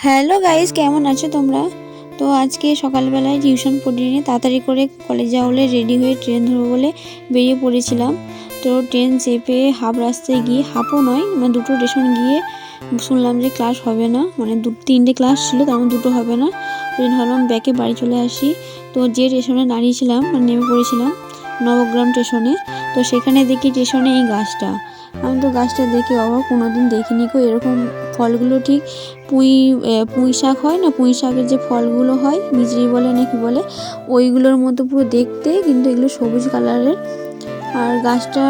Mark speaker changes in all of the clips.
Speaker 1: Hello guys, কেমন আছো তোমরা? তো আজকে সকালবেলায় টিউশন পড়িয়ে নিয়ে তাড়াতাড়ি করে কলেজ যাওয়া বলে রেডি হয়ে ট্রেন ধরবো বলে বেরিয়ে পড়েছিলাম। তো ট্রেন চেপে হাফ রাস্তায় গিয়ে, হাফও নয় মানে দুটো স্টেশন গিয়ে শুনলাম যে ক্লাস হবে না, মানে তিনটে ক্লাস ছিল, তার মধ্যে দুটো হবে না। ওই জন্য ভাবলাম ব্যাকে বাড়ি চলে আসি। তো যে স্টেশনে দাঁড়িয়েছিলাম মানে নেমে পড়েছিলাম নবগ্রাম স্টেশনে। তো সেখানে দেখি স্টেশনে এই গাছটা, আমি তো গাছটা দেখে অবাক, কোনোদিন দেখিনি কো এরকম ফলগুলো। ঠিক পুঁই শাক হয় না, পুঁই শাকের যে ফলগুলো হয় মিজরি বলে না কি বলে, ওইগুলোর মতো পুরো দেখতে, কিন্তু এগুলো সবুজ কালারের। আর গাছটা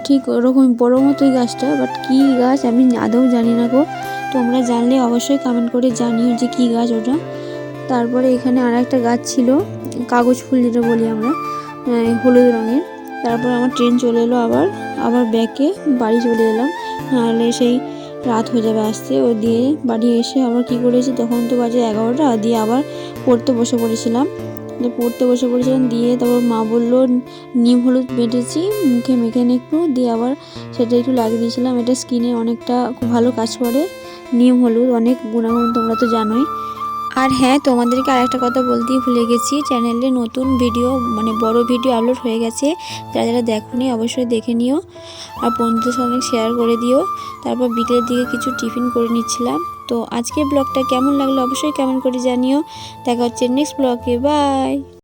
Speaker 1: ঠিক ওরকম বড়ো মতোই গাছটা, বাট কী গাছ আমি আদৌ জানি না গো। তোমরা জানলে অবশ্যই কমেন্ট করে জানিও যে কী গাছ ওটা। তারপরে এখানে আর একটা গাছ ছিল, কাগজ ফুল যেটা বলি আমরা, হলুদ রঙের। তারপর আমার ট্রেন চলে এলো, আবার ব্যাকে বাড়ি চলে এলাম, নাহলে সেই রাত হয়ে যাবে আসতে। ও দিয়ে বাড়ি এসে আবার কি করেছি, তখন তো বাজে 11টা, দিয়ে আবার পড়তে বসে পড়েছিলাম। দিয়ে তারপর মা বললো নিম হলুদ বেটেছি, মুখে মেখে একটু দিয়ে আবার সেটা একটু লাগিয়ে দিয়েছিলাম। এটা স্কিনে অনেকটা খুব ভালো কাজ করে, নিম হলুদ অনেক গুণাগুণ তোমরা তো জানোই। আর হ্যাঁ, তোমাদেরকে আরেকটা কথা বলতেই ভুলে গেছি, চ্যানেলে নতুন ভিডিও মানে বড় ভিডিও আপলোড হয়ে গেছে, যারা যারা দেখোনি অবশ্যই দেখে নিও, আর বন্ধুদের সঙ্গে শেয়ার করে দিও। তারপর বিকেলের দিকে কিছু টিফিন করে নিচ্ছিলাম। তো আজকের ব্লগটা কেমন লাগলো অবশ্যই কমেন্ট করে জানিও। দেখা হচ্ছে নেক্সট ব্লগে, বাই।